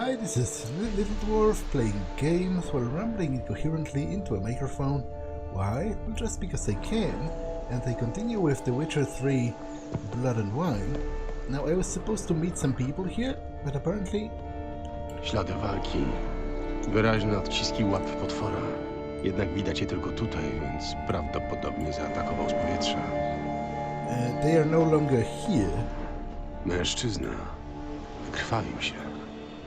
Hi, this is Little Dwarf playing games while rambling incoherently into a microphone. Why? Well, just because I can, and I continue with The Witcher 3 Blood and Wine. Now, I was supposed to meet some people here, but apparently... Ślady walki. Wyraźne odciski łap potwora. Jednak widać je tylko tutaj, więc prawdopodobnie zaatakował z powietrza. They are no longer here. Mężczyzna. Wykrwawił się.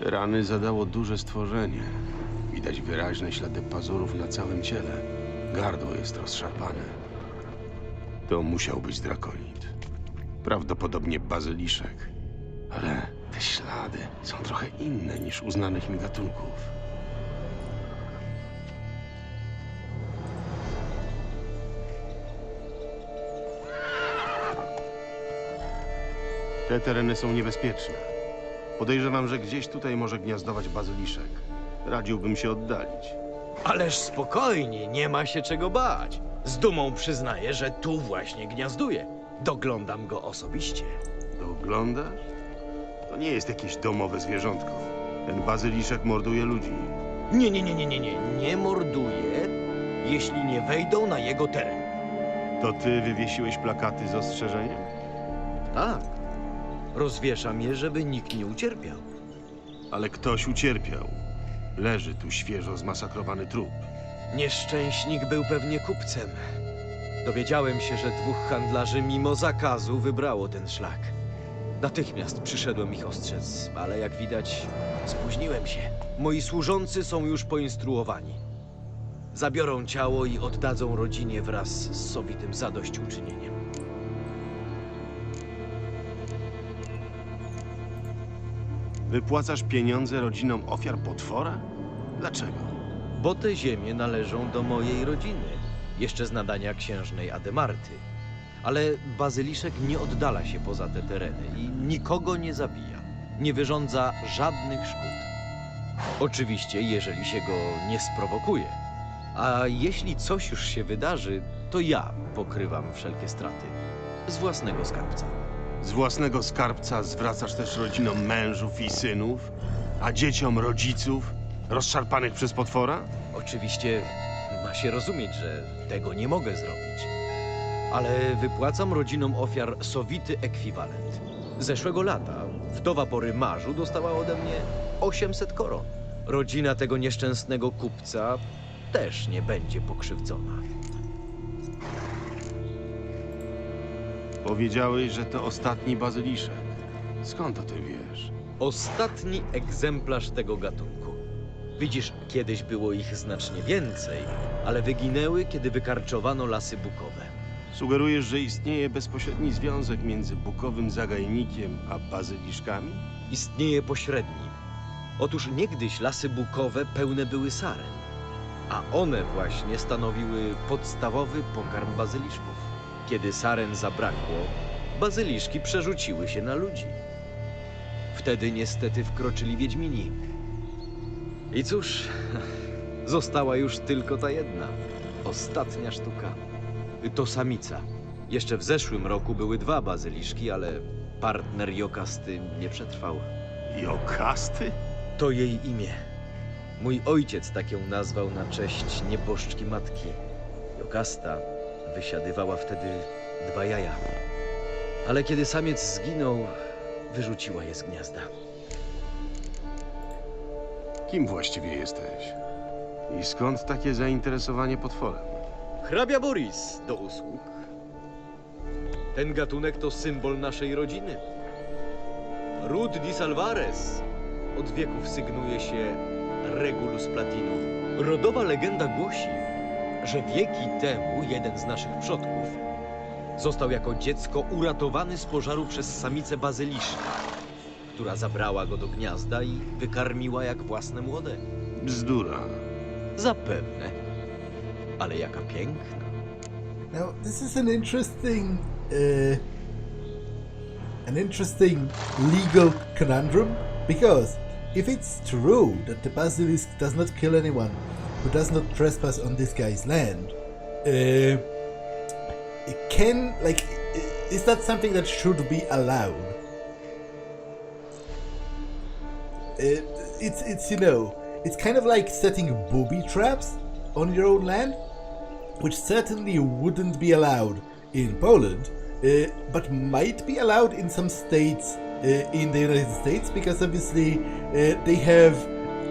Rany zadało duże stworzenie. Widać wyraźne ślady pazurów na całym ciele. Gardło jest rozszarpane. To musiał być drakonid. Prawdopodobnie bazyliszek. Ale te ślady są trochę inne niż u znanych mi gatunków. Te tereny są niebezpieczne. Podejrzewam, że gdzieś tutaj może gniazdować bazyliszek. Radziłbym się oddalić. Ależ spokojnie, nie ma się czego bać. Z dumą przyznaję, że tu właśnie gniazduje. Doglądam go osobiście. Doglądasz? To nie jest jakieś domowe zwierzątko. Ten bazyliszek morduje ludzi. Nie morduje, jeśli nie wejdą na jego teren. To ty wywiesiłeś plakaty z ostrzeżeniem? Tak. Rozwieszam je, żeby nikt nie ucierpiał. Ale ktoś ucierpiał. Leży tu świeżo zmasakrowany trup. Nieszczęśnik był pewnie kupcem. Dowiedziałem się, że dwóch handlarzy mimo zakazu wybrało ten szlak. Natychmiast przyszedłem ich ostrzec, ale jak widać, spóźniłem się. Moi służący są już poinstruowani. Zabiorą ciało i oddadzą rodzinie wraz z sowitym zadośćuczynieniem. Wypłacasz pieniądze rodzinom ofiar potwora? Dlaczego? Bo te ziemie należą do mojej rodziny, jeszcze z nadania księżnej Ademarty. Ale bazyliszek nie oddala się poza te tereny i nikogo nie zabija. Nie wyrządza żadnych szkód. Oczywiście, jeżeli się go nie sprowokuje. A jeśli coś już się wydarzy, to ja pokrywam wszelkie straty. Z własnego skarbca. Z własnego skarbca zwracasz też rodzinom mężów i synów, a dzieciom rodziców rozszarpanych przez potwora? Oczywiście ma się rozumieć, że tego nie mogę zrobić. Ale wypłacam rodzinom ofiar sowity ekwiwalent. Zeszłego lata wdowa po rymarzu dostała ode mnie 800 koron. Rodzina tego nieszczęsnego kupca też nie będzie pokrzywdzona. Powiedziałeś, że to ostatni bazyliszek. Skąd o tym wiesz? Ostatni egzemplarz tego gatunku. Widzisz, kiedyś było ich znacznie więcej, ale wyginęły, kiedy wykarczowano lasy bukowe. Sugerujesz, że istnieje bezpośredni związek między bukowym zagajnikiem a bazyliszkami? Istnieje pośredni. Otóż niegdyś lasy bukowe pełne były saren, a one właśnie stanowiły podstawowy pokarm bazyliszków. Kiedy saren zabrakło, bazyliszki przerzuciły się na ludzi. Wtedy niestety wkroczyli wiedźmini. I cóż, została już tylko ta jedna, ostatnia sztuka. To samica. Jeszcze w zeszłym roku były 2 bazyliszki, ale partner Jokasty nie przetrwał. Jokasty? To jej imię. Mój ojciec tak ją nazwał na cześć nieboszczki matki. Jokasta wysiadywała wtedy 2 jaja. Ale kiedy samiec zginął, wyrzuciła je z gniazda. Kim właściwie jesteś? I skąd takie zainteresowanie potworem? Hrabia Boris do usług. Ten gatunek to symbol naszej rodziny. Ród di Salvares od wieków sygnuje się Regulus Platinum. Rodowa legenda głosi, że wieki temu jeden z naszych przodków został jako dziecko uratowany z pożaru przez samicę bazyliszka, która zabrała go do gniazda i wykarmiła jak własne młode. Bzdura. Zapewne. Ale jaka piękna. Now, this is an interesting legal conundrum, because if it's true that the basilisk does not kill anyone who does not trespass on this guy's land, is that something that should be allowed? it's you know, it's kind of like setting booby traps on your own land, which certainly wouldn't be allowed in Poland, but might be allowed in some states in the United States, because obviously they have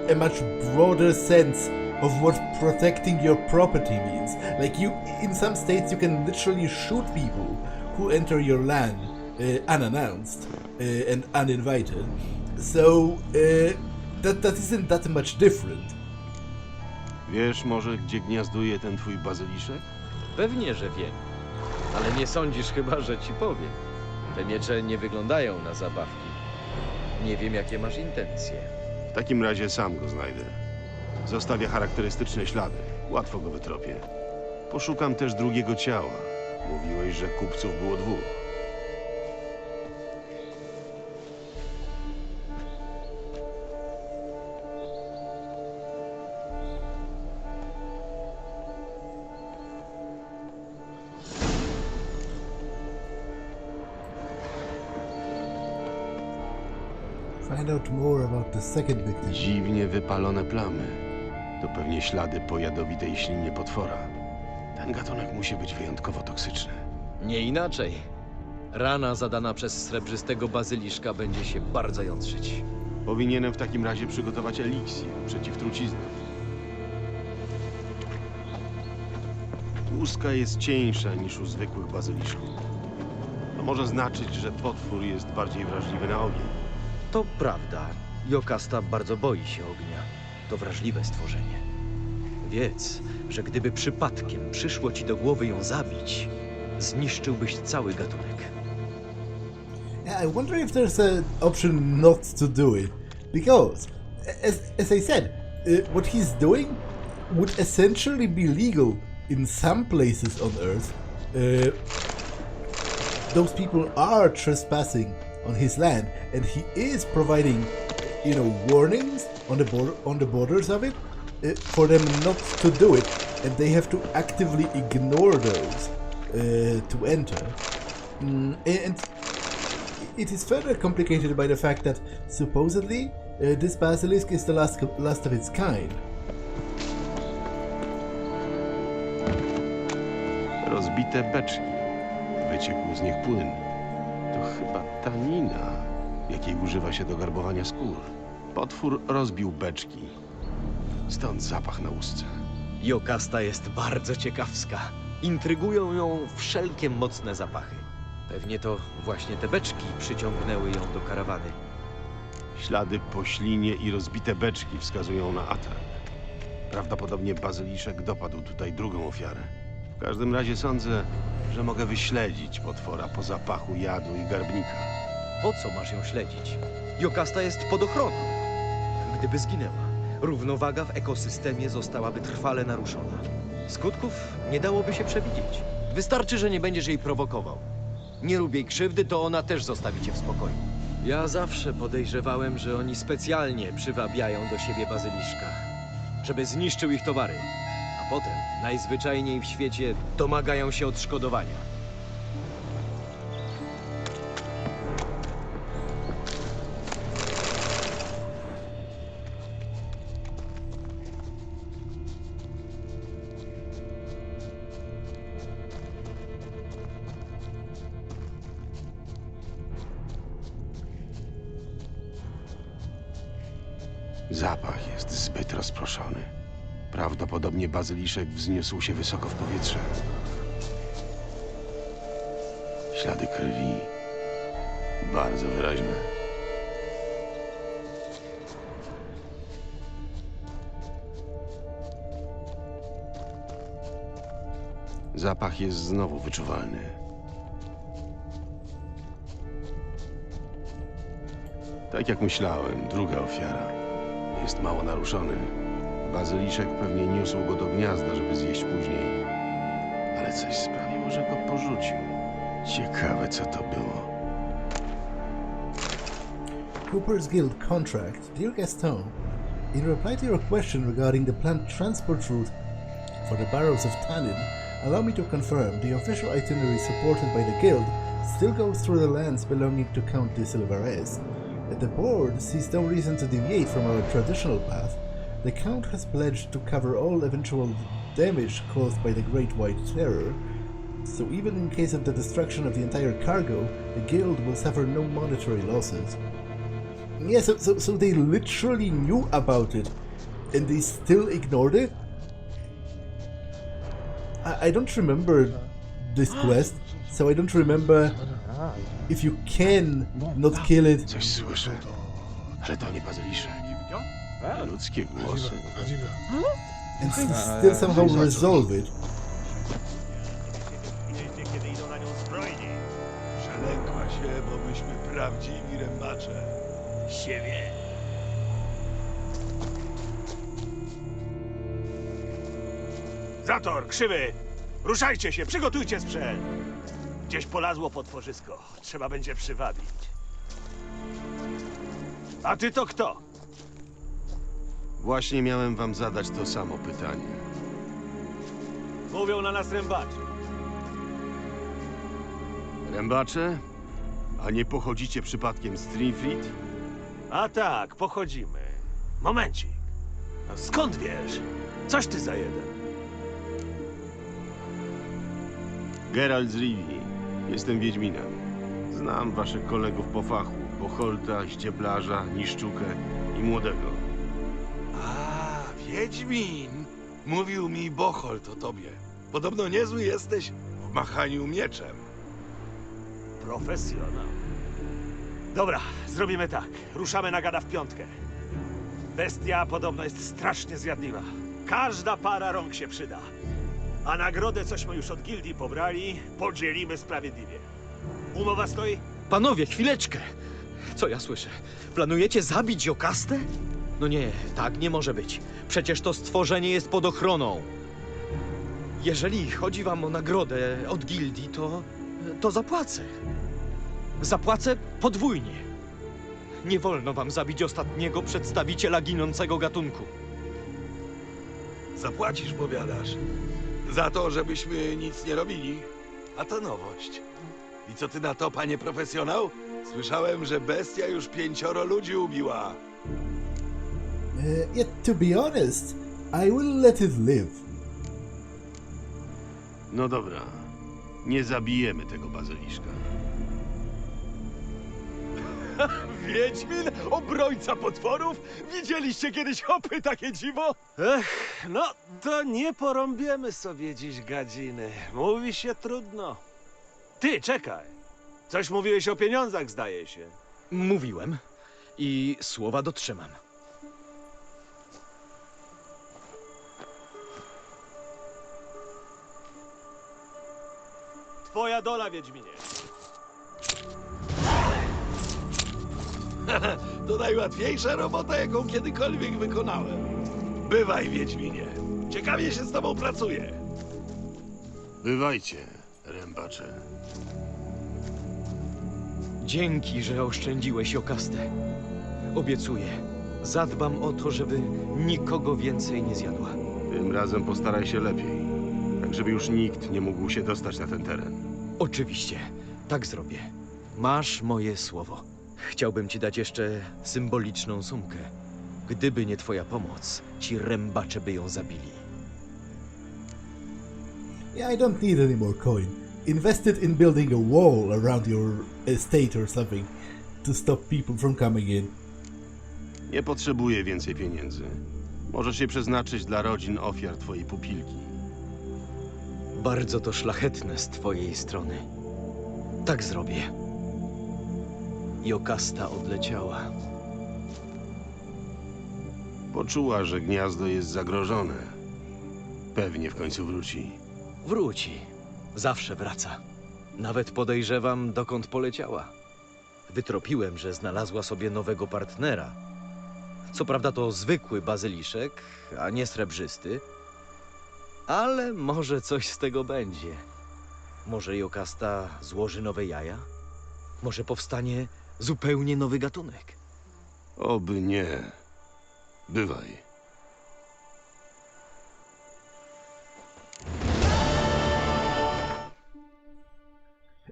a much broader sense of what protecting your property means. Like, you, in some states, you can literally shoot people who enter your land unannounced and uninvited. So that isn't that much different. Wiesz może, gdzie gniazduje ten twój bazyliszek? Pewnie, że wiem. Ale nie sądzisz chyba, że ci powiem. Te miecze nie wyglądają na zabawki. Nie wiem, jakie masz intencje. W takim razie sam go znajdę. Zostawia charakterystyczne ślady. Łatwo go wytropię. Poszukam też drugiego ciała. Mówiłeś, że kupców było 2. Find out more about the second victim. Dziwnie wypalone plamy. To pewnie ślady po jadowitej ślinie potwora. Ten gatunek musi być wyjątkowo toksyczny. Nie inaczej. Rana zadana przez srebrzystego bazyliszka będzie się bardzo jątrzyć. Powinienem w takim razie przygotować eliksir przeciw truciznom. Łuska jest cieńsza niż u zwykłych bazyliszków. To może znaczyć, że potwór jest bardziej wrażliwy na ogień. To prawda. Jokasta bardzo boi się ognia. To wrażliwe stworzenie. Wiedz, że gdyby przypadkiem przyszło ci do głowy ją zabić, zniszczyłbyś cały gatunek. Yeah, I wonder if there's an option not to do it, because, as I said, what he's doing would essentially be legal in some places on Earth. Those people are trespassing on his land, and he is providing, you know, warnings on the borders of it for them not to do it, and they have to actively ignore those to enter. And it is further complicated by the fact that supposedly this basilisk is the last of its kind. Rozbite beczki. Wyciekł z nich płyn. To chyba tanina, jakiej używa się do garbowania skór. Potwór rozbił beczki. Stąd zapach na łusce. Jokasta jest bardzo ciekawska. Intrygują ją wszelkie mocne zapachy. Pewnie to właśnie te beczki przyciągnęły ją do karawany. Ślady po ślinie i rozbite beczki wskazują na atak. Prawdopodobnie bazyliszek dopadł tutaj drugą ofiarę. W każdym razie sądzę, że mogę wyśledzić potwora po zapachu jadu i garbnika. Po co masz ją śledzić? Jokasta jest pod ochroną. Gdyby zginęła, równowaga w ekosystemie zostałaby trwale naruszona. Skutków nie dałoby się przewidzieć. Wystarczy, że nie będziesz jej prowokował. Nie rób jej krzywdy, to ona też zostawi cię w spokoju. Ja zawsze podejrzewałem, że oni specjalnie przywabiają do siebie bazyliszka, żeby zniszczył ich towary, a potem najzwyczajniej w świecie domagają się odszkodowania. Zapach jest zbyt rozproszony. Prawdopodobnie bazyliszek wzniósł się wysoko w powietrze. Ślady krwi. Bardzo wyraźne. Zapach jest znowu wyczuwalny. Tak jak myślałem, druga ofiara. Jest mało naruszony. Bazyliszek pewnie niósł go do gniazda, żeby zjeść później. Ale coś sprawiło, że go porzucił. Ciekawe, co to było. Cooper's Guild contract. Dear Gaston, in reply to your question regarding the planned transport route for the barrows of tannin, allow me to confirm the official itinerary supported by the Guild still goes through the lands belonging to Count de Silvarez. The board sees no reason to deviate from our traditional path. The Count has pledged to cover all eventual damage caused by the Great White Terror, so even in case of the destruction of the entire cargo, the guild will suffer no monetary losses. Yeah, so they literally knew about it, and they still ignored it? I don't remember this quest, so I don't remember if you can not kill it. Coś słyszę, ale to nie bazyliszek. To ludzkie głosy. And still somehow resolve it. Widzicie, kiedy idą na nią zbrojni. Przelękła się, bo myśmy prawdziwi rębacze. Siebie. Zator, krzywy! Ruszajcie się, przygotujcie sprzęt! Gdzieś polazło potworzysko. Trzeba będzie przywabić. A ty to kto? Właśnie miałem wam zadać to samo pytanie. Mówią na nas rębaczy. Rębacze? A nie pochodzicie przypadkiem z Trinfleet? A tak, pochodzimy. Momencik. No skąd wiesz? Coś ty za jeden. Geralt z Rivii. Jestem Wiedźminem. Znam waszych kolegów po fachu. Bocholta, ścieplarza, niszczukę i młodego. A, Wiedźmin! Mówił mi Bocholt o tobie. Podobno niezły jesteś w machaniu mieczem. Profesjonal. Dobra, zrobimy tak. Ruszamy na gada w piątkę. Bestia podobno jest strasznie zjadliwa. Każda para rąk się przyda. A nagrodę, cośmy już od gildii pobrali, podzielimy sprawiedliwie. Umowa stoi? Panowie, chwileczkę! Co ja słyszę? Planujecie zabić Jokastę? No nie, tak nie może być. Przecież to stworzenie jest pod ochroną. Jeżeli chodzi wam o nagrodę od gildii, to zapłacę. Zapłacę podwójnie. Nie wolno wam zabić ostatniego przedstawiciela ginącego gatunku. Zapłacisz, powiadasz. Za to, żebyśmy nic nie robili. A to nowość. I co ty na to, panie profesjonał? Słyszałem, że bestia już 5 ludzi ubiła. Yet to be honest, I will let it live. No dobra. Nie zabijemy tego bazyliszka. Wiedźmin? Obrońca potworów? Widzieliście kiedyś hopy takie dziwo? No to nie porąbiemy sobie dziś gadziny. Mówi się trudno. Ty, czekaj. Coś mówiłeś o pieniądzach, zdaje się. Mówiłem i słowa dotrzymam. Twoja dola, Wiedźminie. To najłatwiejsza robota, jaką kiedykolwiek wykonałem. Bywaj, Wiedźminie. Ciekawie się z tobą pracuje. Bywajcie, rębacze. Dzięki, że oszczędziłeś Jokastę. Obiecuję, zadbam o to, żeby nikogo więcej nie zjadła. Tym razem postaraj się lepiej. Tak, żeby już nikt nie mógł się dostać na ten teren. Oczywiście, tak zrobię. Masz moje słowo. Chciałbym ci dać jeszcze symboliczną sumkę. Gdyby nie twoja pomoc, ci rębacze by ją zabili. Yeah, I don't need any more coin. Invest it in building a wall around your estate or something to stop people from coming in. Nie potrzebuję więcej pieniędzy. Możesz je przeznaczyć dla rodzin ofiar twojej pupilki. Bardzo to szlachetne z twojej strony. Tak zrobię. Jokasta odleciała. Poczuła, że gniazdo jest zagrożone. Pewnie w końcu wróci. Wróci. Zawsze wraca. Nawet podejrzewam, dokąd poleciała. Wytropiłem, że znalazła sobie nowego partnera. Co prawda to zwykły bazyliszek, a nie srebrzysty. Ale może coś z tego będzie. Może Jokasta złoży nowe jaja? Może powstanie zupełnie nowy gatunek? Oby nie. Bywaj.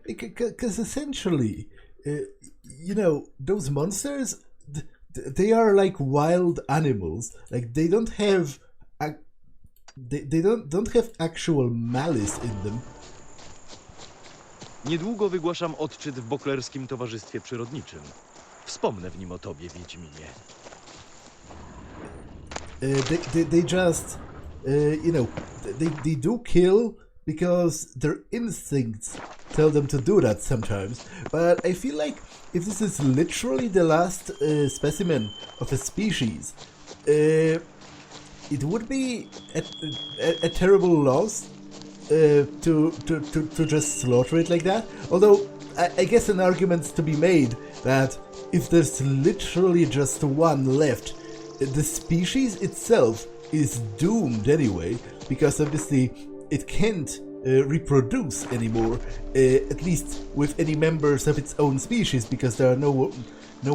Because essentially, You know, those monsters, they are like wild animals. Like they don't have, they don't have actual malice in them. Niedługo wygłaszam odczyt w Beauclairskim Towarzystwie Przyrodniczym. Wspomnę w nim o tobie, Wiedźminie. They just, you know, they do kill because their instincts tell them to do that sometimes. But I feel like if this is literally the last specimen of a species, it would be a terrible loss to just slaughter it like that. Although I guess an argument's to be made that if there's literally just one left, the species itself is doomed anyway, because obviously it can't reproduce anymore, at least with any members of its own species, because there are no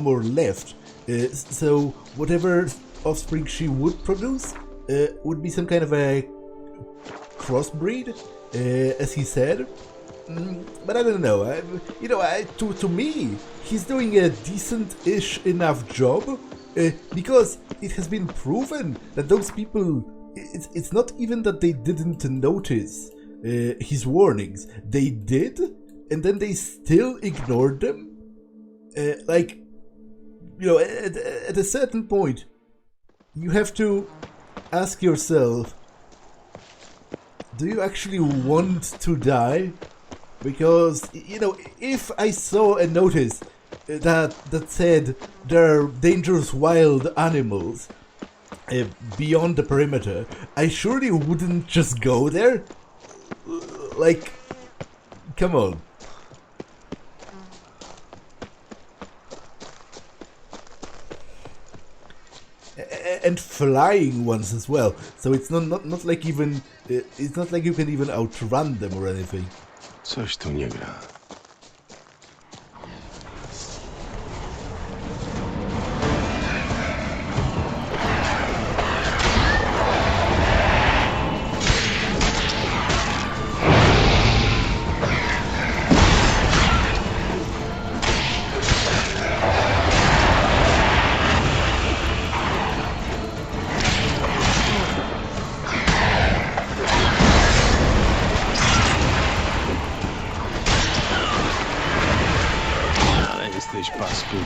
more left. So whatever offspring she would produce would be some kind of a crossbreed, as he said. But I don't know. To me, he's doing a decent-ish enough job, because it has been proven that those people, it's not even that they didn't notice his warnings. They did, and then they still ignored them. Like, you know, at a certain point, you have to ask yourself, do you actually want to die? Because, you know, if I saw a notice that said there are dangerous wild animals beyond the perimeter, I surely wouldn't just go there. Like, come on. And flying ones as well. So it's not like even it's not like you can even outrun them or anything. Coś tu nie gra. Jesteś paskudny.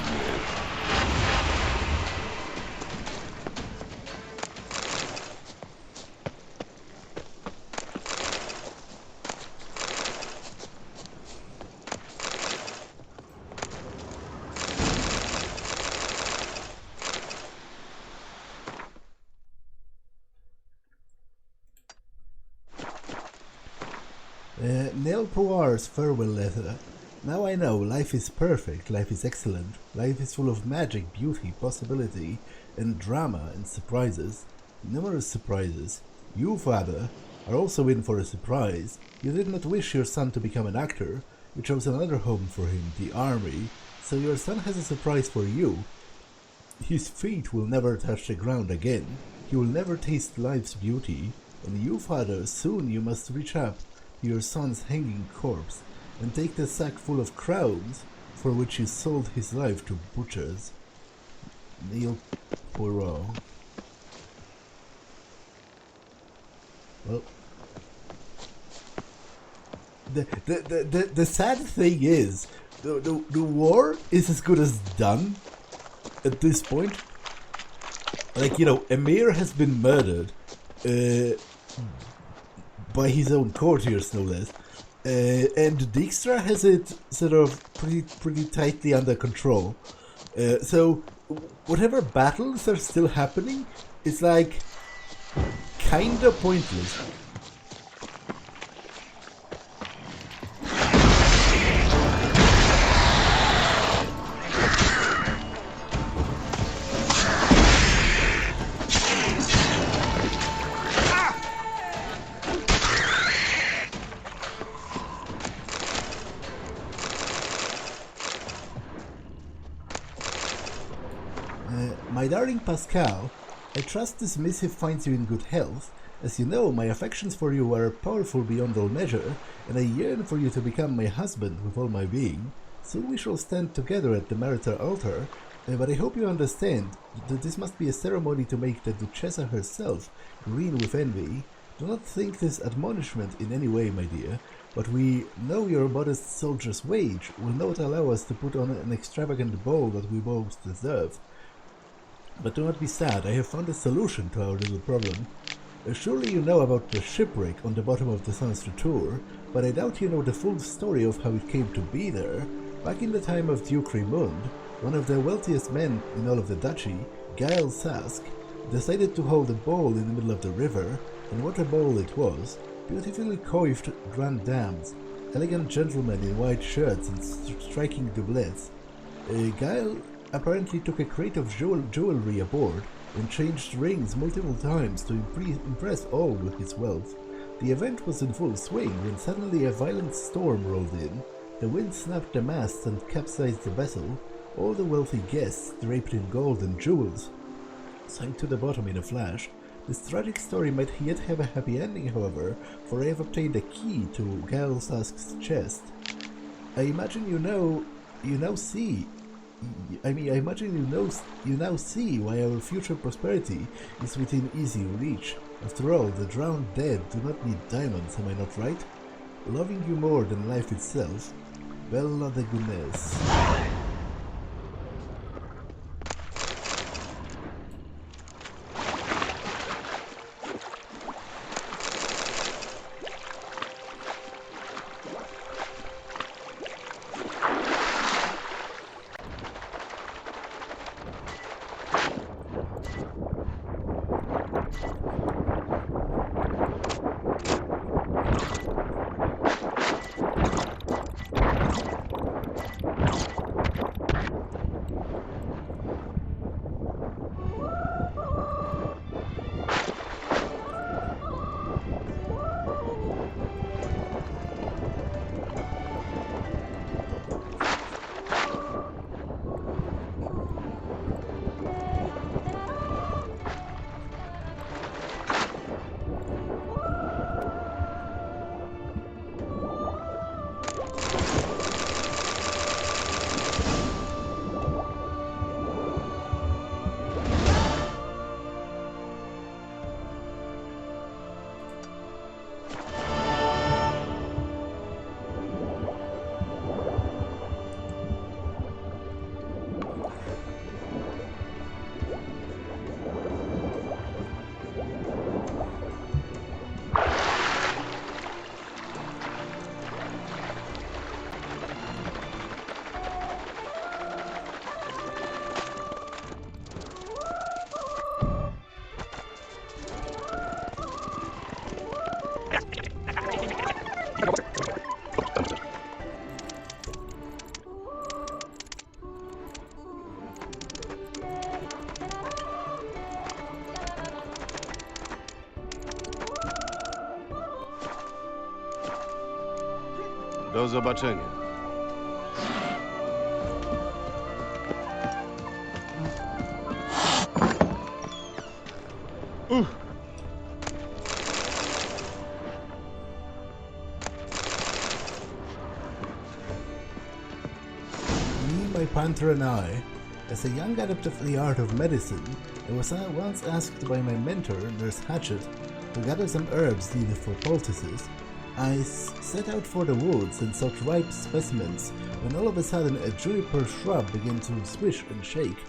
Nell Poir's farewell letter. Now I know life is perfect, life is excellent, life is full of magic, beauty, possibility, and drama and surprises. Numerous surprises. You, father, are also in for a surprise. You did not wish your son to become an actor. You chose another home for him, the army. So your son has a surprise for you. His feet will never touch the ground again. He will never taste life's beauty. And you, father, soon you must reach up to your son's hanging corpse and take the sack full of crowns for which you sold his life to butchers. Neil Poirot. Well, the sad thing is, the war is as good as done at this point. Like, you know, Emir has been murdered by his own courtiers, no less. And Dijkstra has it sort of pretty tightly under control. So whatever battles are still happening, it's like kinda pointless. My darling Pascal, I trust this missive finds you in good health. As you know, my affections for you are powerful beyond all measure, and I yearn for you to become my husband with all my being. Soon we shall stand together at the marital altar, but I hope you understand that this must be a ceremony to make the Duchessa herself green with envy. Do not think this admonishment in any way, my dear, but we know your modest soldier's wage will not allow us to put on an extravagant ball that we both deserve. But do not be sad, I have found a solution to our little problem. Surely you know about the shipwreck on the bottom of the Toussaint Tour, but I doubt you know the full story of how it came to be there. Back in the time of Duke Raymond, one of the wealthiest men in all of the duchy, Geralt Sask, decided to hold a ball in the middle of the river, and what a ball it was. Beautifully coiffed grand dames, elegant gentlemen in white shirts and striking doublets. Geralt apparently took a crate of jewelry aboard and changed rings multiple times to impress all with his wealth. The event was in full swing when suddenly a violent storm rolled in. The wind snapped the masts and capsized the vessel. All the wealthy guests, draped in gold and jewels, sank to the bottom in a flash. This tragic story might yet have a happy ending, however, for I have obtained a key to Geralt Sask's chest. I imagine you now see why our future prosperity is within easy reach. After all, the drowned dead do not need diamonds, am I not right? Loving you more than life itself, Bella de Goodness. Do zobaczenia. Me, my panther, and I. As a young adept of the art of medicine, I was once asked by my mentor, Nurse Hatchet, to gather some herbs needed for poultices. I set out for the woods and sought ripe specimens, when all of a sudden a juniper shrub began to swish and shake.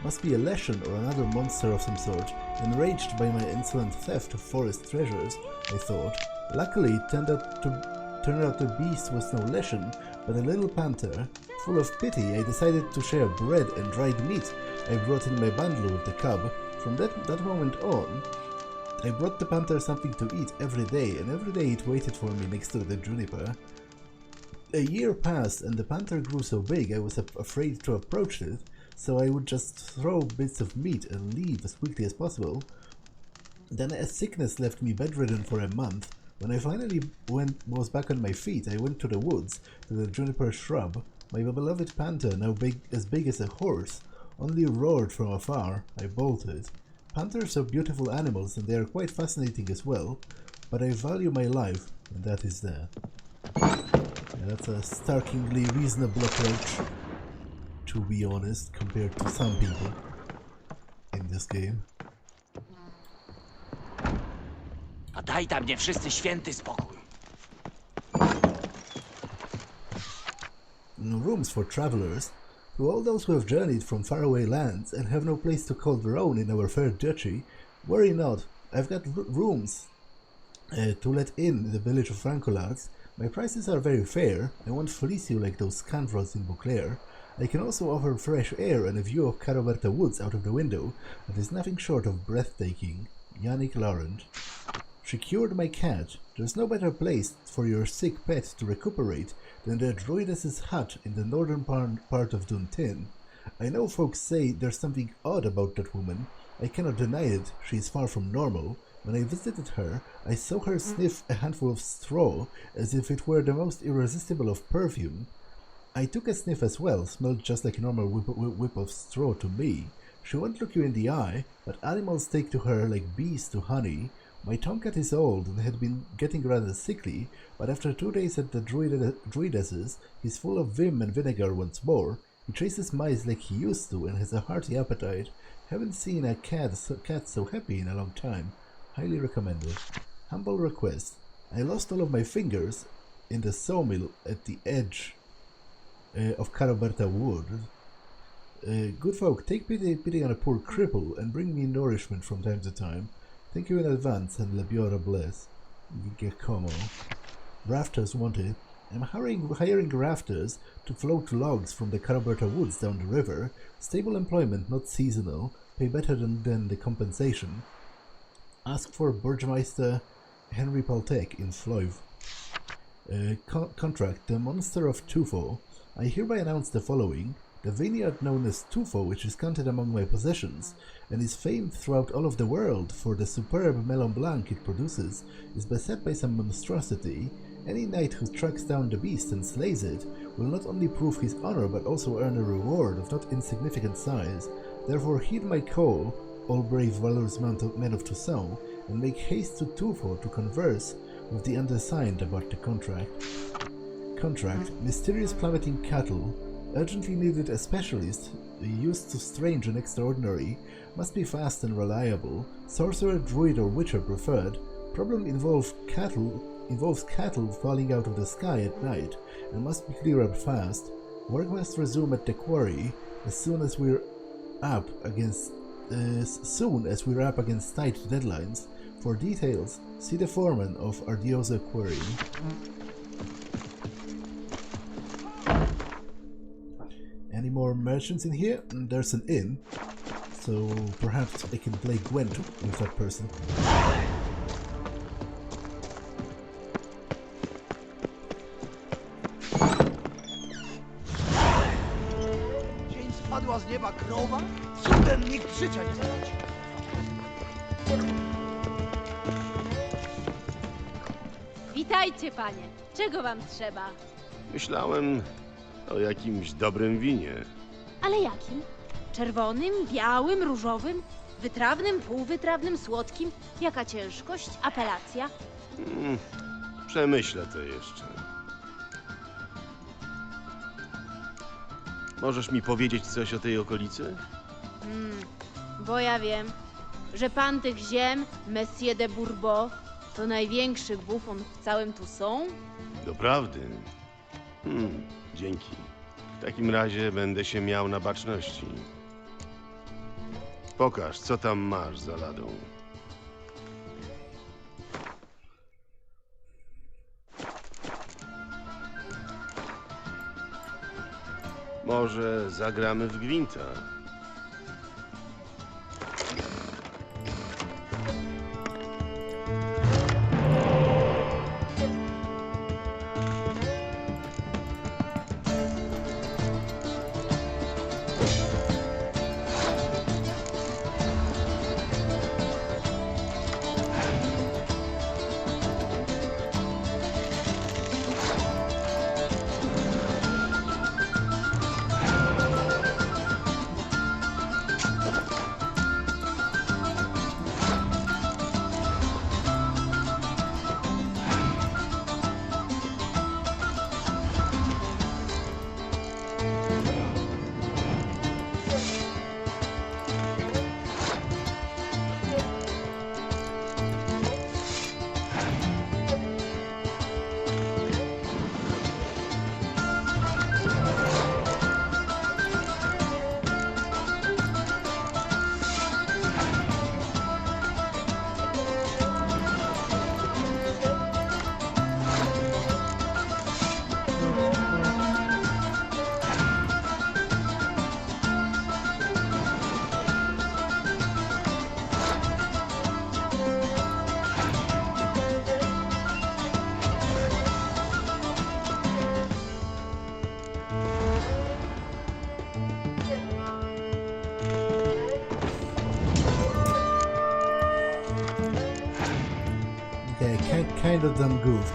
Must be a leshen or another monster of some sort, enraged by my insolent theft of forest treasures, I thought. Luckily, it turned out the beast was no leshen, but a little panther. Full of pity, I decided to share bread and dried meat I brought in my bundle with the cub. From that moment on, I brought the panther something to eat every day, and every day it waited for me next to the juniper. A year passed, and the panther grew so big I was afraid to approach it, so I would just throw bits of meat and leave as quickly as possible. Then a sickness left me bedridden for a month. When I finally was back on my feet, I went to the woods, to the juniper shrub. My beloved panther, now as big as a horse, only roared from afar. I bolted. Panthers are beautiful animals, and they are quite fascinating as well, but I value my life, and that is that. That's a starkingly reasonable approach, to be honest, compared to some people in this game. A daj tam mnie wszyscy święty spokój. Rooms for travelers. To all those who have journeyed from faraway lands and have no place to call their own in our fair duchy, worry not. I've got rooms to let in the village of Francolards. My prices are very fair. I won't fleece you like those scoundrels in Beauclair. I can also offer fresh air and a view of Caraberta Woods out of the window that is nothing short of breathtaking. Yannick Laurent. She cured my cat. There's no better place for your sick pet to recuperate than the druidess's hut in the northern part of Duntin. I know folks say there's something odd about that woman. I cannot deny it, she is far from normal. When I visited her, I saw her sniff a handful of straw as if it were the most irresistible of perfume. I took a sniff as well, smelled just like a normal whip of straw to me. She won't look you in the eye, but animals take to her like bees to honey. My tomcat is old and had been getting rather sickly, but after 2 days at the druidess's, he's full of vim and vinegar once more. He chases mice like he used to and has a hearty appetite. Haven't seen a cat so happy in a long time. Highly recommended. Humble request. I lost all of my fingers in the sawmill at the edge of Caraberta Wood. Good folk, take pity on a poor cripple and bring me nourishment from time to time. Thank you in advance, and Lebiora bless. Giacomo. Rafters wanted. I'm hiring rafters to float logs from the Caraberta Woods down the river. Stable employment, not seasonal. Pay better than the compensation. Ask for Burgmeister Henry Paltek in Floyve. Contract. The Monster of Tufo. I hereby announce the following. The vineyard known as Tufo, which is counted among my possessions, and is famed throughout all of the world for the superb Melon Blanc it produces, is beset by some monstrosity. Any knight who tracks down the beast and slays it will not only prove his honor but also earn a reward of not insignificant size. Therefore heed my call, all brave valorous men of Toussaint, and make haste to Tufo to converse with the undersigned about the contract. Contract. Mysterious plummeting cattle. Urgently needed a specialist, used to strange and extraordinary, must be fast and reliable, sorcerer, druid or witcher preferred. Problem involves cattle falling out of the sky at night and must be cleared up fast. Work must resume at the quarry as soon as we're up against tight deadlines. For details, see the foreman of Ardiosa Quarry. Any more merchants in here? There's an inn, so perhaps I can play Gwent with that person. Dzień spadła z nieba krowa? Cudem nikt życia nie straci. Witajcie, panie. Czego wam trzeba? Myślałem o jakimś dobrym winie. Ale jakim? Czerwonym, białym, różowym, wytrawnym, półwytrawnym, słodkim? Jaka ciężkość? Apelacja? Przemyślę to jeszcze. Możesz mi powiedzieć coś o tej okolicy? Bo ja wiem, że pan tych ziem, Monsieur de Bourbon, to największy bufon w całym Toussaint? Doprawdy? Dzięki. W takim razie będę się miał na baczności. Pokaż, co tam masz za ladą. Może zagramy w gwinta? kinda done goofed.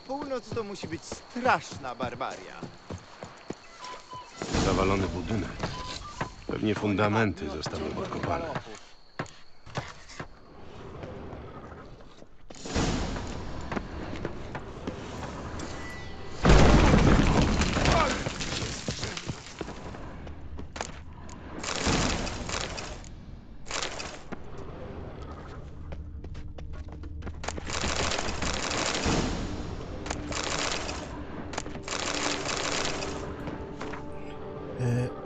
Północ to musi być straszna barbaria. Zawalony budynek. Pewnie fundamenty zostały odkopane.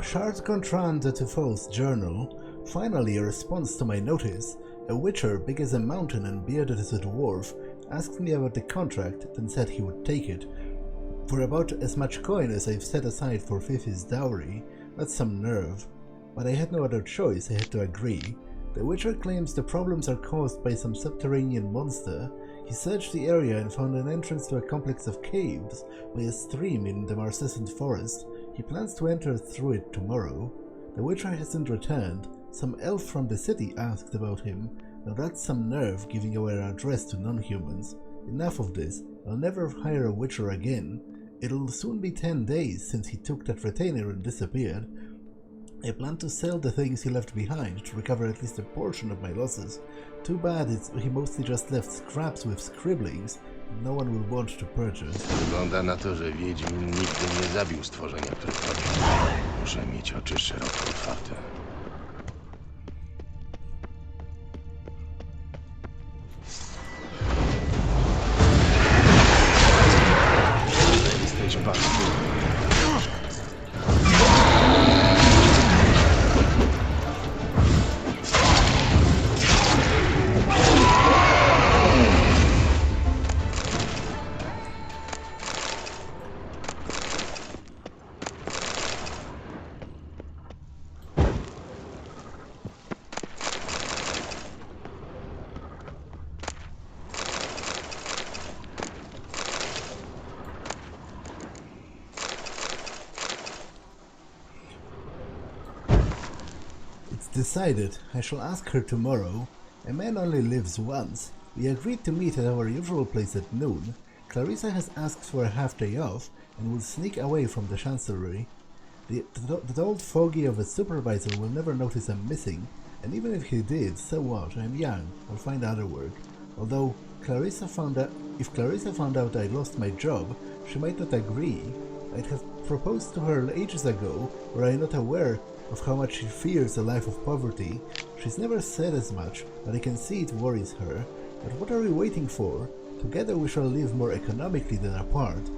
Shard Contrand to False Journal. Finally, a response to my notice. A witcher big as a mountain and bearded as a dwarf asked me about the contract, then said he would take it. For about as much coin as I've set aside for Fifi's dowry. That's some nerve. But I had no other choice, I had to agree. The witcher claims the problems are caused by some subterranean monster. He searched the area and found an entrance to a complex of caves by a stream in the Marcescent forest. He plans to enter through it tomorrow. The witcher hasn't returned. Some elf from the city asked about him. Now that's some nerve, giving away our address to non-humans. Enough of this. I'll never hire a witcher again. It'll soon be 10 days since he took that retainer and disappeared. I plan to sell the things he left behind to recover at least a portion of my losses. Too bad he mostly just left scraps with scribblings. no one will want to purchase. Wygląda na to, że Wiedźmin nigdy nie zabił stworzenia, które robił. Muszę mieć oczy szeroko otwarte. Jesteś paskudny. Decided, I shall ask her tomorrow. A man only lives once. We agreed to meet at our usual place at noon. Clarissa has asked for a half-day off and will sneak away from the chancellery. The old fogey of a supervisor will never notice I'm missing, and even if he did, so what? I'm young. I'll find other work. Although if Clarissa found out I lost my job, she might not agree. I'd have proposed to her ages ago, were I not aware of how much she fears a life of poverty. She's never said as much, but I can see it worries her. But what are we waiting for? Together we shall live more economically than apart,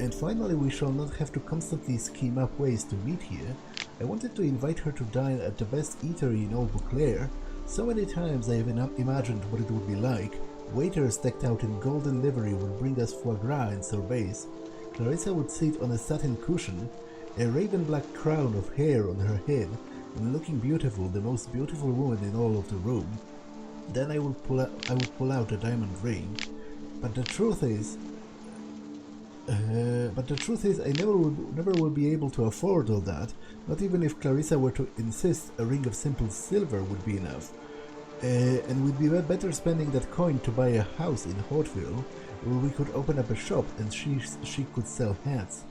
and finally we shall not have to constantly scheme up ways to meet here. I wanted to invite her to dine at the best eatery in old Beauclair. So many times I have imagined what it would be like. Waiters decked out in golden livery would bring us foie gras and sorbets. Clarissa would sit on a satin cushion, a raven-black crown of hair on her head, and looking beautiful, the most beautiful woman in all of the room. Then I would pull out a diamond ring. But the truth is, I never will be able to afford all that. Not even if Clarissa were to insist, a ring of simple silver would be enough. And we'd be better spending that coin to buy a house in Hauteville, where we could open up a shop and she could sell hats.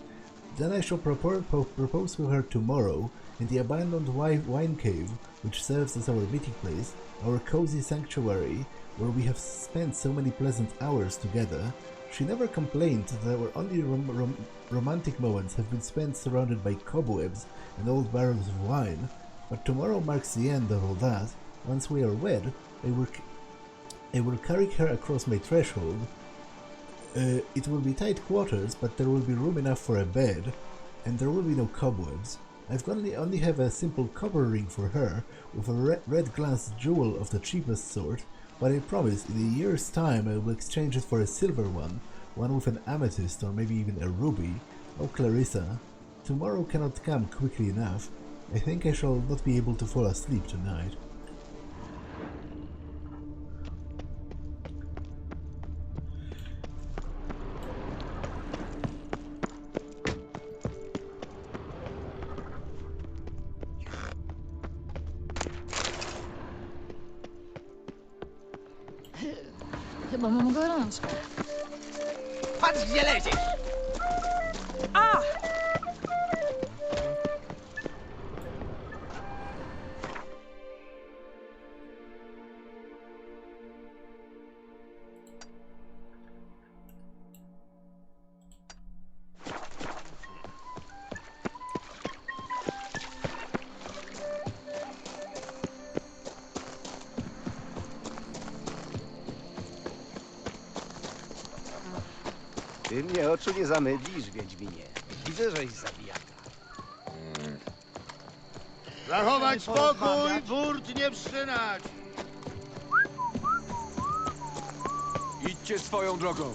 Then I shall propose to her tomorrow in the abandoned wine cave, which serves as our meeting place, our cozy sanctuary, where we have spent so many pleasant hours together. She never complained that our only romantic moments have been spent surrounded by cobwebs and old barrels of wine, but tomorrow marks the end of all that. Once we are wed, I will carry her across my threshold. It will be tight quarters, but there will be room enough for a bed, and there will be no cobwebs. I've only have a simple copper ring for her, with a red glass jewel of the cheapest sort, but I promise in a year's time I will exchange it for a silver one with an amethyst or maybe even a ruby. Oh Clarissa, tomorrow cannot come quickly enough. I think I shall not be able to fall asleep tonight. Chyba mam gorączkę. Patrz, gdzie lecisz! A! Ty mnie oczu nie zamydlisz, Wiedźminie. Widzę, żeś zabijaka. Zachować spokój, burt nie wszczynać! Idźcie swoją drogą.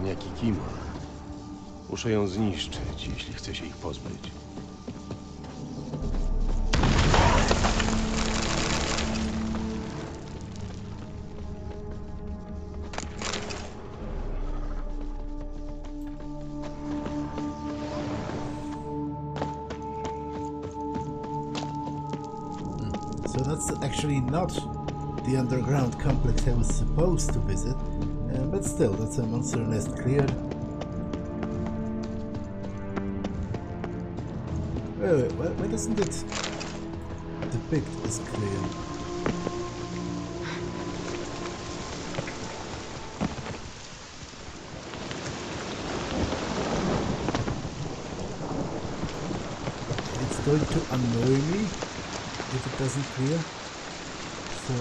wędkarnia Kikima. Muszę ją zniszczyć, jeśli chcę się ich pozbyć. So that's actually not the underground complex I was supposed to visit, but still, that's a monster nest cleared. Wait, why doesn't it depict as cleared? It's going to annoy me if it doesn't clear. So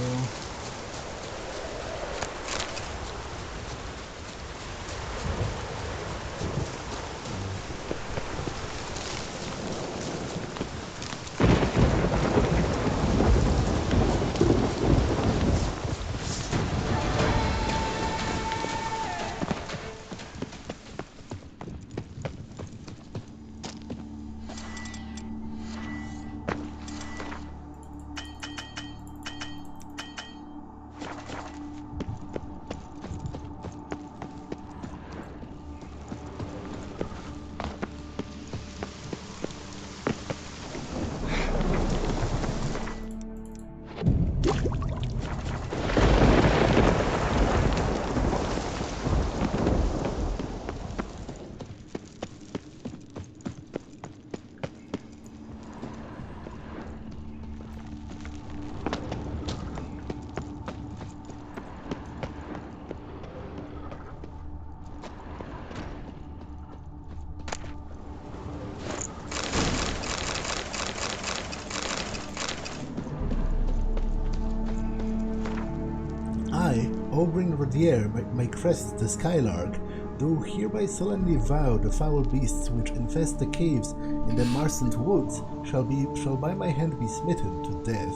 Rodier, my crest, the Skylark, do hereby solemnly vow the foul beasts which infest the caves in the Marsant woods shall by my hand be smitten to death.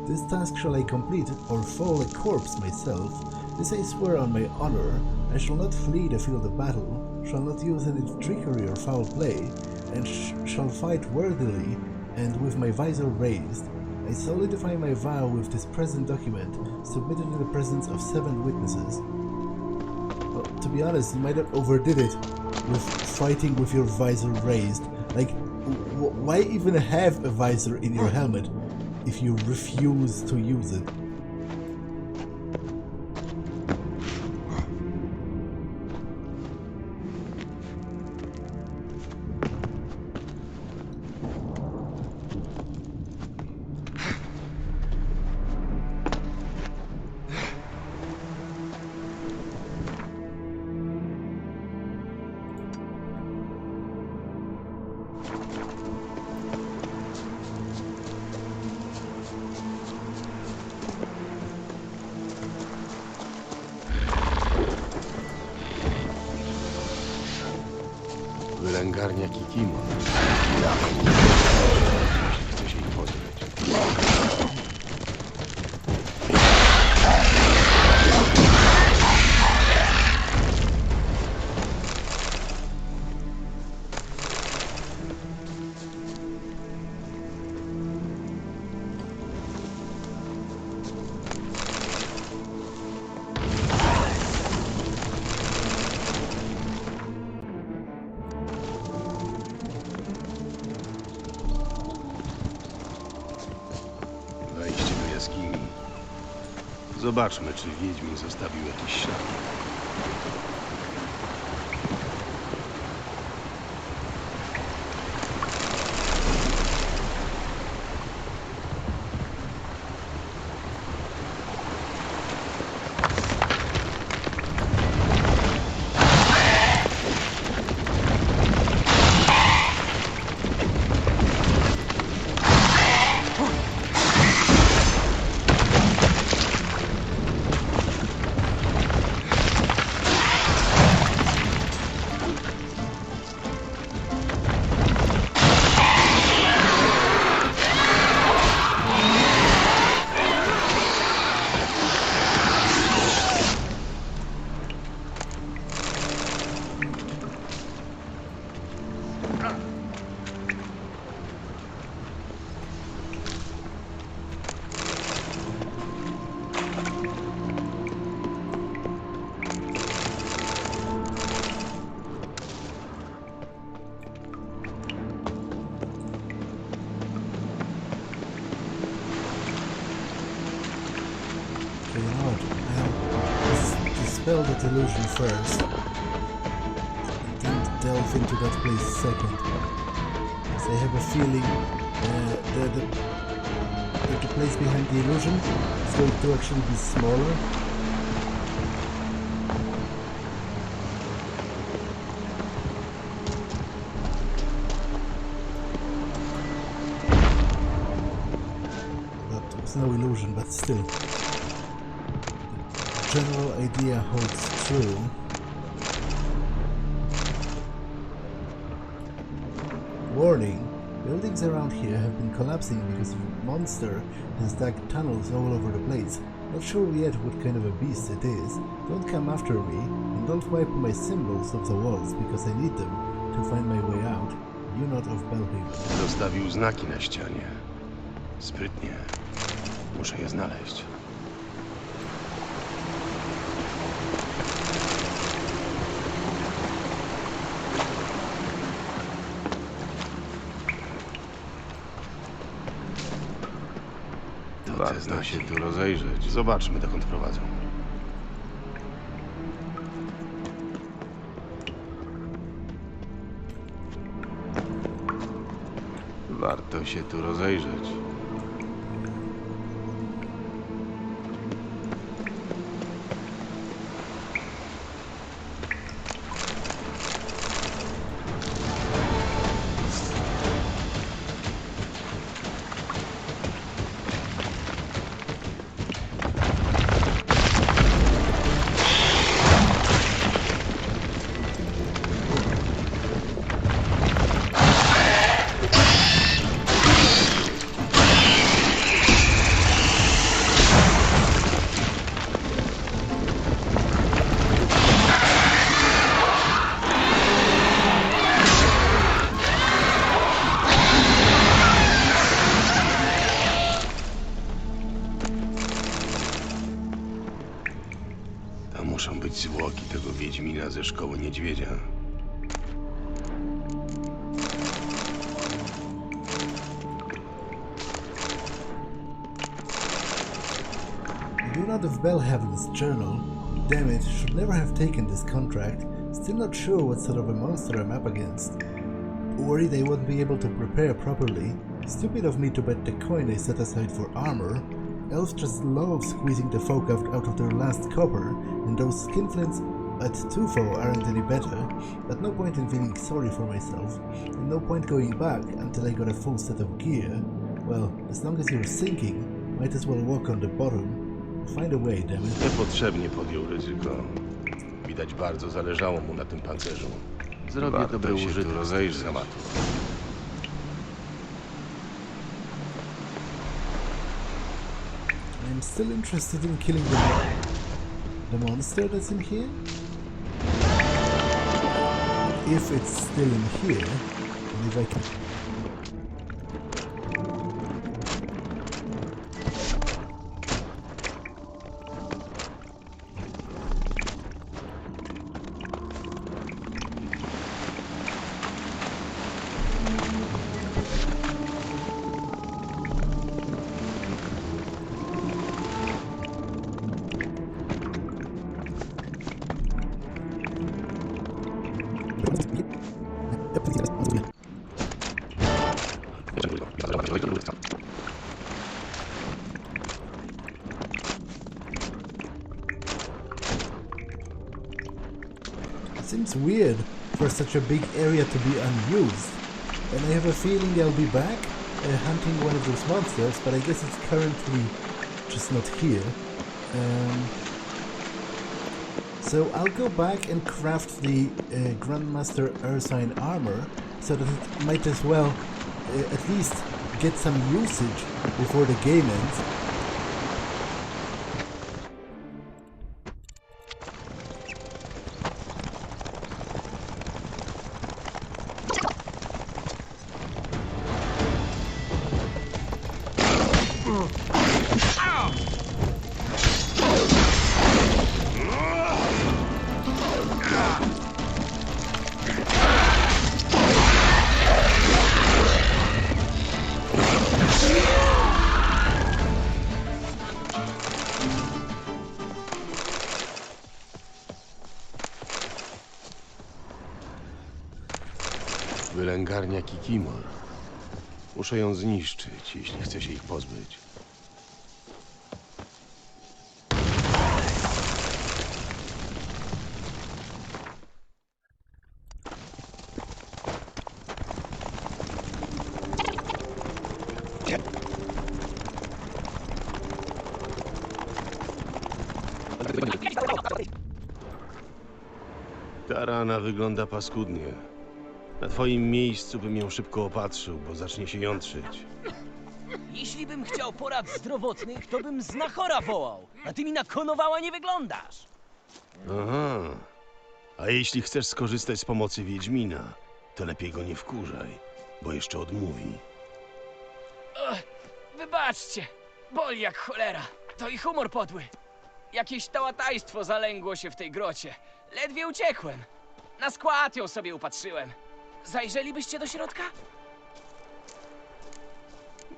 This task shall I complete, or fall a corpse myself. This I swear on my honor. I shall not flee the field of battle, shall not use any trickery or foul play, and shall fight worthily and with my visor raised. I solidify my vow with this present document, submitted in the presence of 7 witnesses. Well, to be honest, you might have overdid it with fighting with your visor raised. Like, why even have a visor in your helmet if you refuse to use it? Wylęgarnia Kikima. Jeśli chce się ich pozbyć. Zobaczmy, czy Wiedźmin zostawił jakiś ślad. Okay, you know what? I'll dispel that illusion first. And then delve into that place second. Because I have a feeling that the place behind the illusion is going to actually be smaller. That was no illusion, but still. The general idea holds true. Warning. Buildings around here have been collapsing because a monster has dug tunnels all over the place. Not sure yet what kind of a beast it is. Don't come after me, and don't wipe my symbols off the walls because I need them to find my way out. You not of Belhaven. Zostawił znaki na ścianie. Sprytnie. Muszę je znaleźć. Warto się tu rozejrzeć. Zobaczmy, dokąd prowadzą. Warto się tu rozejrzeć. Muszą być zwłoki tego wiedźmina ze szkoły niedźwiedzia. Geralt of Belhaven's journal. Damn it, should never have taken this contract. Still not sure what sort of a monster I'm up against. Worried I won't be able to prepare properly. Stupid of me to bet the coin I set aside for armor. Elves just love squeezing the folk out of their last copper, and those skinflints at Toussaint aren't any better, but no point in feeling sorry for myself, and no point going back until I got a full set of gear. Well, as long as you're sinking, might as well walk on the bottom. Find a way, damn it. Niepotrzebnie podjął ryzyko. Widać, bardzo zależało mu na tym pancerzu. Zrobię to, by użyć rozejrzeć tematu. I'm still interested in killing the monster that's in here. If it's still in here, and if I can... Seems weird for such a big area to be unused, and I have a feeling I'll be back hunting one of those monsters, but I guess it's currently just not here. So I'll go back and craft the Grandmaster Ursine armor, so that it might as well at least get some usage before the game ends. Wylęgarnia Kikimor. Muszę ją zniszczyć, jeśli chcę się ich pozbyć. Ta rana wygląda paskudnie. Na twoim miejscu bym ją szybko opatrzył, bo zacznie się jątrzyć. Jeśli bym chciał porad zdrowotnych, to bym znachora wołał. A ty mi na konowała nie wyglądasz. Aha. A jeśli chcesz skorzystać z pomocy Wiedźmina, to lepiej go nie wkurzaj, bo jeszcze odmówi. Wybaczcie, boli jak cholera. To i humor podły. Jakieś tałatajstwo zalęgło się w tej grocie. Ledwie uciekłem. Na skład ją sobie upatrzyłem. Zajrzelibyście do środka?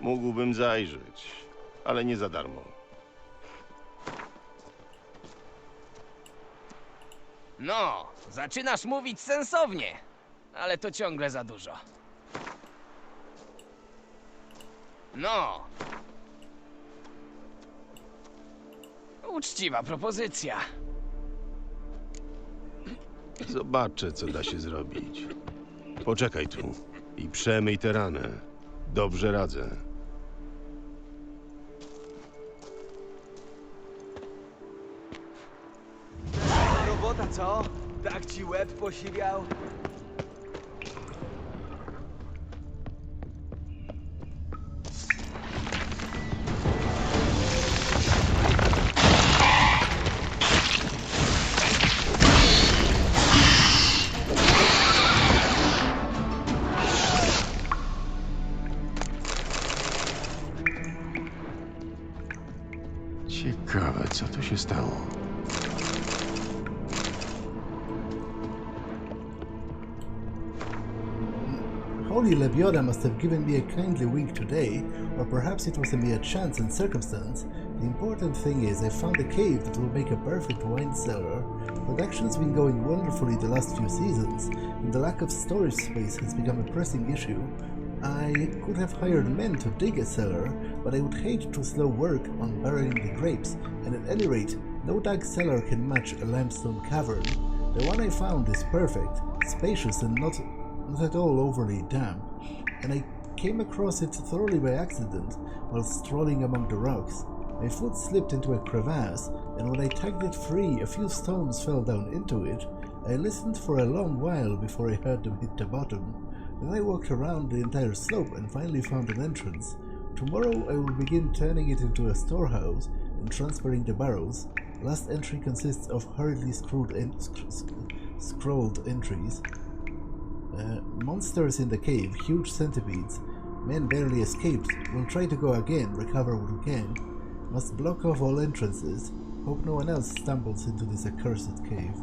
Mógłbym zajrzeć, ale nie za darmo. No, zaczynasz mówić sensownie. Ale to ciągle za dużo. No. Uczciwa propozycja. Zobaczę, co da się zrobić. Poczekaj tu i przemyj tę ranę. Dobrze radzę. Robota, co? Tak ci łeb posiriał? Ciekawe, co tu się stało. Holy Lebioda must have given me a kindly wink today, or perhaps it was a mere chance and circumstance. The important thing is I found a cave that will make a perfect wine cellar. Production's been going wonderfully the last few seasons, and the lack of storage space has become a pressing issue. I could have hired men to dig a cellar, but I would hate to slow work on burying the grapes, and at any rate, no dug cellar can match a limestone cavern. The one I found is perfect, spacious and not at all overly damp, and I came across it thoroughly by accident while strolling among the rocks. My foot slipped into a crevasse, and when I tugged it free, a few stones fell down into it. I listened for a long while before I heard them hit the bottom. Then I walked around the entire slope and finally found an entrance. Tomorrow I will begin turning it into a storehouse and transferring the barrels. Last entry consists of hurriedly scrolled entries. Monsters in the cave, huge centipedes. Men barely escaped. Will try to go again, recover what we can. Must block off all entrances. Hope no one else stumbles into this accursed cave.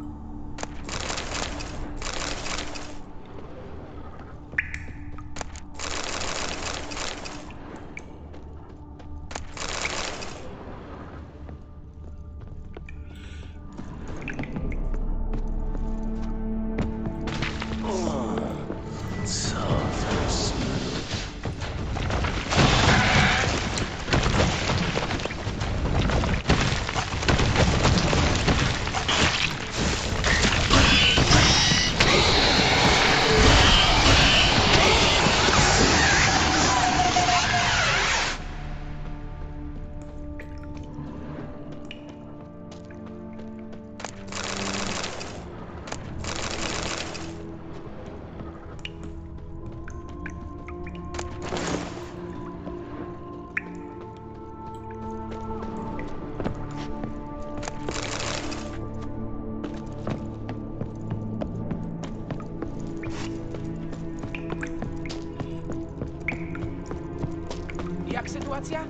Jak sytuacja?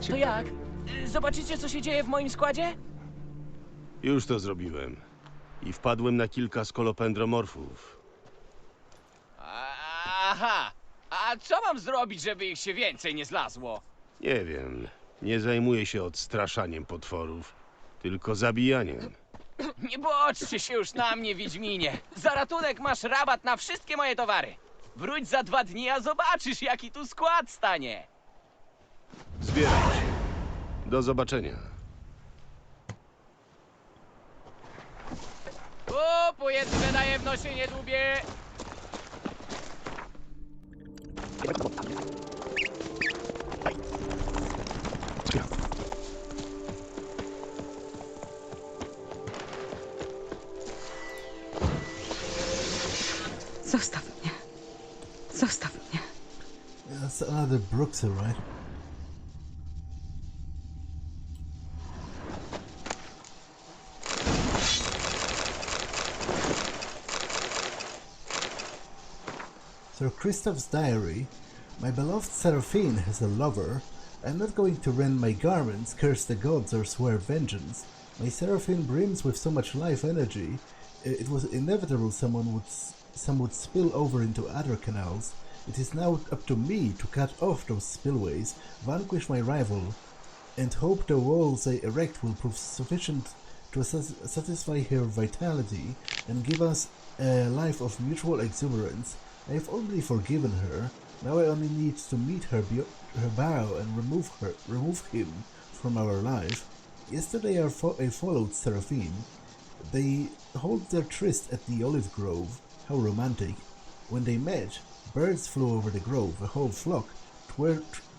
To jak? Zobaczycie, co się dzieje w moim składzie? Już to zrobiłem. I wpadłem na kilka skolopendromorfów. Aha! A co mam zrobić, żeby ich się więcej nie zlazło? Nie wiem. Nie zajmuję się odstraszaniem potworów, tylko zabijaniem. Nie boczcie się już na mnie, Wiedźminie. Za ratunek masz rabat na wszystkie moje towary. Wróć za 2 dni, a zobaczysz, jaki tu skład stanie. Zbieram się. Do zobaczenia. O, pojedyncze daje w nosie nie dłubię. Zostaw mnie. Zostaw mnie. That's another Brookser, right? Sir Christoph's diary. My beloved Seraphine has a lover. I'm not going to rend my garments, curse the gods, or swear vengeance. My Seraphine brims with so much life energy. It was inevitable some would spill over into other canals. It is now up to me to cut off those spillways, vanquish my rival, and hope the walls I erect will prove sufficient to satisfy her vitality and give us a life of mutual exuberance. I have already forgiven her. Now I only need to meet her bow and remove him from our life. Yesterday I followed Seraphine. They hold their tryst at the olive grove. How romantic. When they met, birds flew over the grove, a whole flock,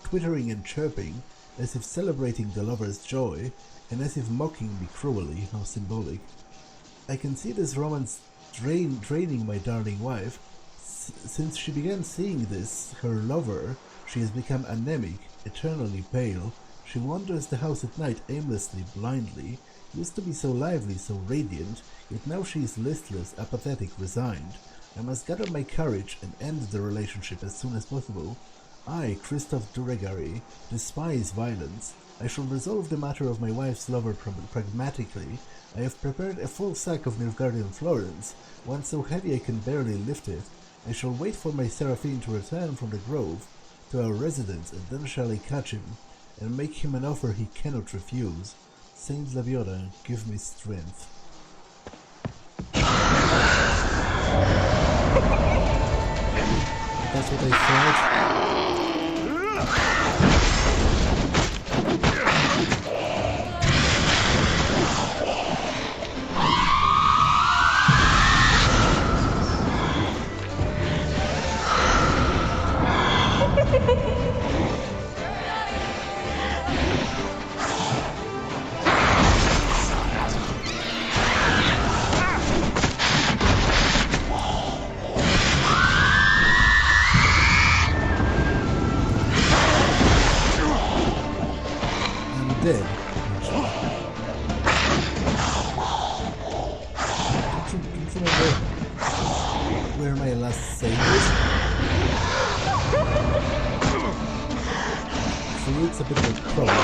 twittering and chirping, as if celebrating the lover's joy, and as if mocking me cruelly. How symbolic. I can see this romance draining my darling wife. Since she began seeing this, her lover, she has become anemic, eternally pale. She wanders the house at night aimlessly, blindly. Used to be so lively, so radiant, yet now she is listless, apathetic, resigned. I must gather my courage and end the relationship as soon as possible. I, Christophe Duregari, despise violence. I shall resolve the matter of my wife's lover pragmatically. I have prepared a full sack of Nilfgaardian florins, one so heavy I can barely lift it. I shall wait for my Seraphine to return from the grove to our residence, and then shall I catch him, and make him an offer he cannot refuse. Saint Labioda, give me strength. That's what I thought. Dead. Don't you remember where my last save is? Creates a bit of a problem.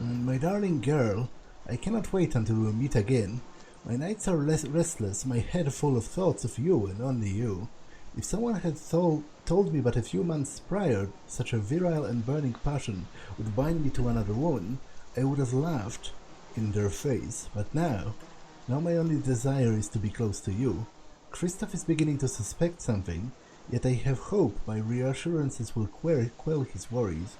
My darling girl, I cannot wait until we meet again. My nights are less restless, my head full of thoughts of you and only you. If someone had told me but a few months prior such a virile and burning passion would bind me to another woman, I would have laughed in their face. But now my only desire is to be close to you. Christoph is beginning to suspect something, yet I have hope my reassurances will quell his worries.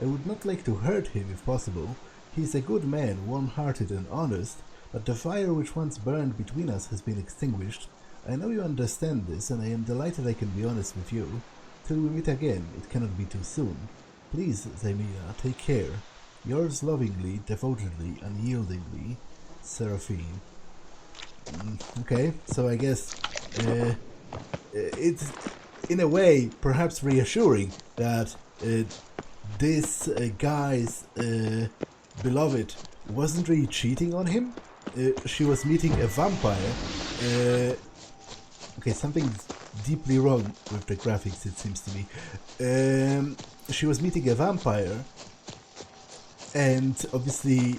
I would not like to hurt him if possible. He is a good man, warm-hearted and honest, but the fire which once burned between us has been extinguished. I know you understand this, and I am delighted I can be honest with you. Till we meet again, it cannot be too soon. Please, Zemina, take care. Yours lovingly, devotedly, unyieldingly, Seraphine. Okay, so I guess it's in a way perhaps reassuring that this guy's beloved wasn't really cheating on him. She was meeting a vampire. Okay, something's deeply wrong with the graphics, it seems to me. She was meeting a vampire, and obviously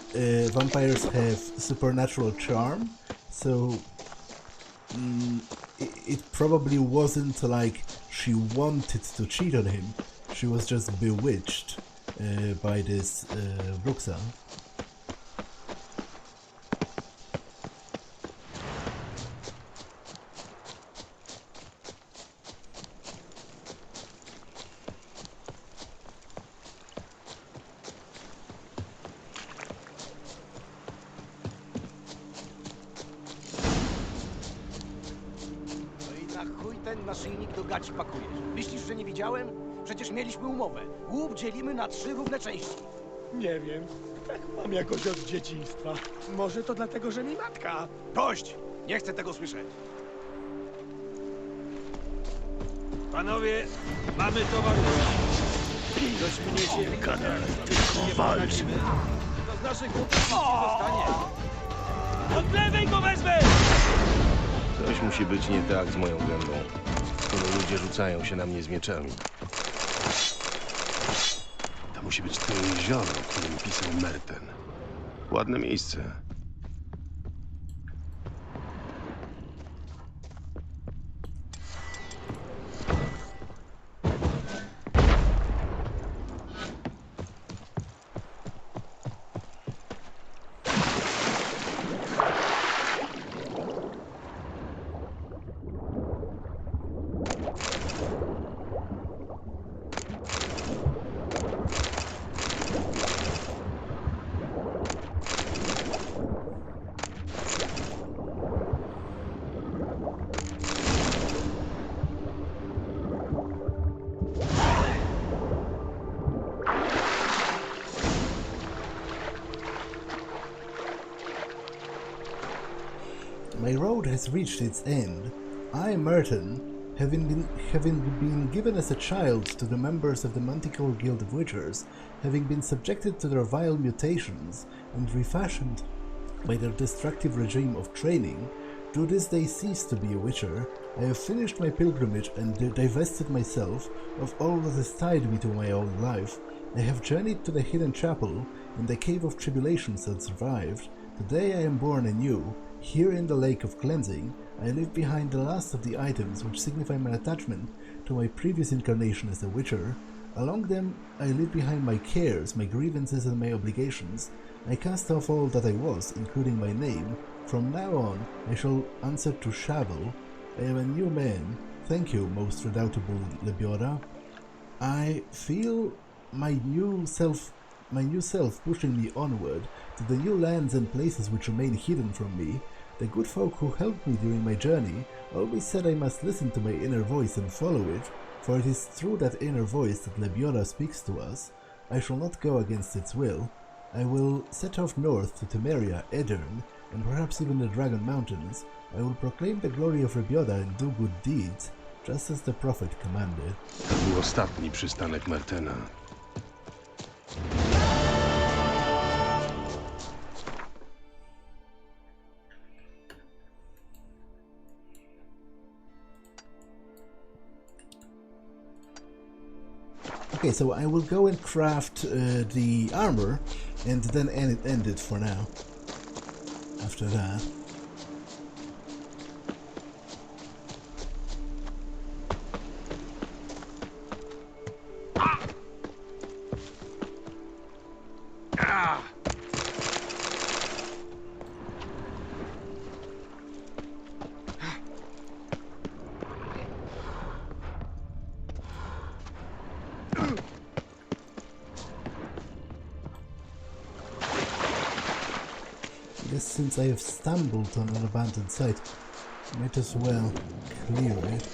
vampires have supernatural charm, so it probably wasn't like she wanted to cheat on him. She was just bewitched by this Bruxa. Ten naszyjnik do gaci pakujesz. Myślisz, że nie widziałem? Przecież mieliśmy umowę. Łup dzielimy na 3 równe części. Nie wiem, tak mam jakoś od dzieciństwa. Może to dlatego, że mi matka. Dość! Nie chcę tego słyszeć. Panowie, mamy towarzystwo. Ktoś mnie się gadaj, tylko walcz. To z naszych chłopców nie zostanie. Od lewej go wezmę! Coś musi być nie tak z moją gębą, skoro ludzie rzucają się na mnie z mieczami. To musi być to jezioro, o którym pisał Merten. Ładne miejsce. My road has reached its end. I, Merton, having been given as a child to the members of the Manticore Guild of Witchers, having been subjected to their vile mutations and refashioned by their destructive regime of training, do this day cease to be a witcher. I have finished my pilgrimage and divested myself of all that has tied me to my own life. I have journeyed to the hidden chapel in the cave of tribulations and survived. Today I am born anew. Here in the Lake of Cleansing, I leave behind the last of the items which signify my attachment to my previous incarnation as a witcher. Along them, I leave behind my cares, my grievances and my obligations. I cast off all that I was, including my name. From now on, I shall answer to Shavel. I am a new man. Thank you, most redoubtable Lebiora. I feel my new self pushing me onward to the new lands and places which remain hidden from me. The good folk who helped me during my journey always said I must listen to my inner voice and follow it, for it is through that inner voice that Lebiora speaks to us. I shall not go against its will. I will set off north to Temeria, Edern, and perhaps even the Dragon Mountains. I will proclaim the glory of Rebioda and do good deeds, just as the prophet commanded. To był ostatni przystanek Mertena. Okay, so I will go and craft the armor and then end it for now. after that. Since I have stumbled on an abandoned site, might as well clear it.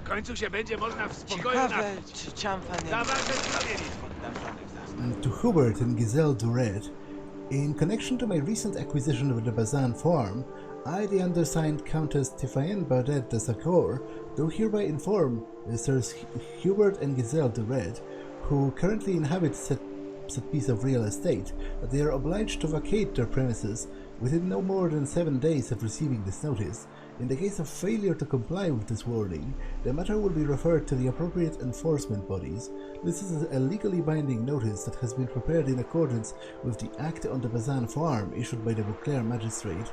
W końcu się będzie można w spokoju Ciekawe, napić. czy Ciampa nie... Za wasze zdrowie nic poddaszanych zasad. To Hubert and Giselle du Red, in connection to my recent acquisition of the Bazan farm, I, the undersigned Countess Toussaint Baudet de Sacor, do hereby inform Sirs Hubert and Giselle du Red, who currently inhabit said piece of real estate, that they are obliged to vacate their premises within no more than 7 days of receiving this notice. In the case of failure to comply with this warning, the matter will be referred to the appropriate enforcement bodies. This is a legally binding notice that has been prepared in accordance with the Act on the Bazan farm issued by the Beauclair magistrate.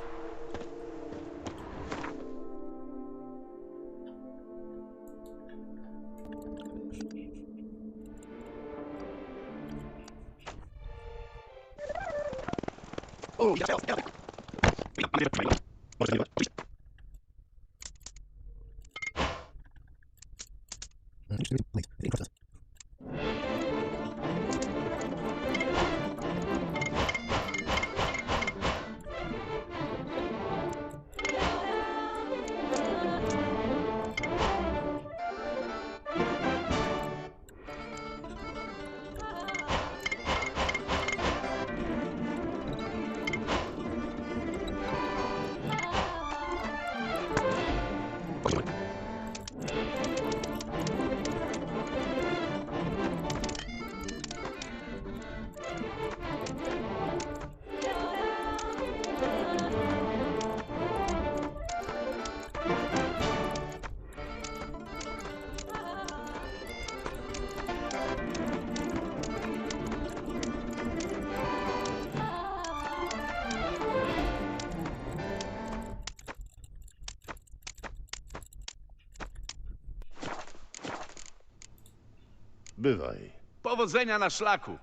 Bywaj. Powodzenia na szlaku.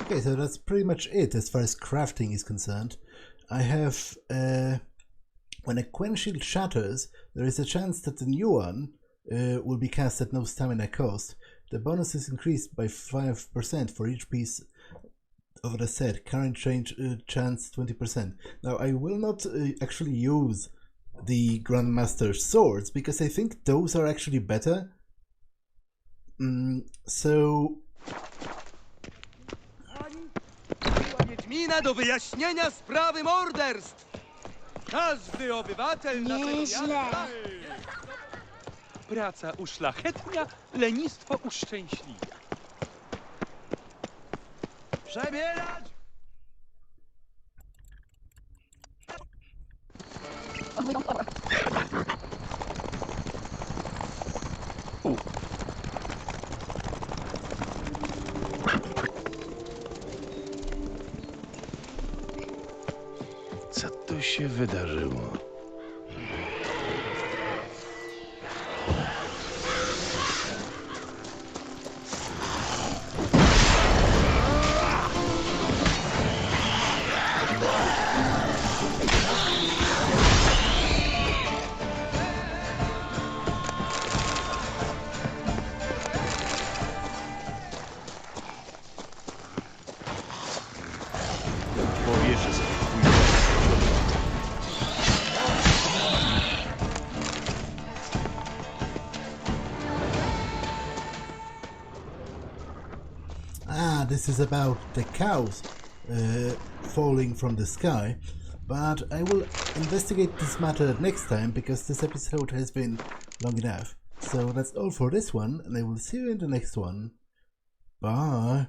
Okay, so that's pretty much it as far as crafting is concerned. I have, when a Quen shield shatters, there is a chance that the new one will be cast at no stamina cost. The bonus is increased by 5% for each piece of the set. Current chance 20%. Now, I will not actually use the Grandmaster swords because I think those are actually better. So... Wiedźmina do wyjaśnienia sprawy morderstw! Każdy obywatel naszego miasta... Praca uszlachetnia, lenistwo uszczęśliwia. Przebierać! Co tu się wydarzyło? that this is about the cows falling from the sky, but I will investigate this matter next time because this episode has been long enough. So that's all for this one, and I will see you in the next one. Bye!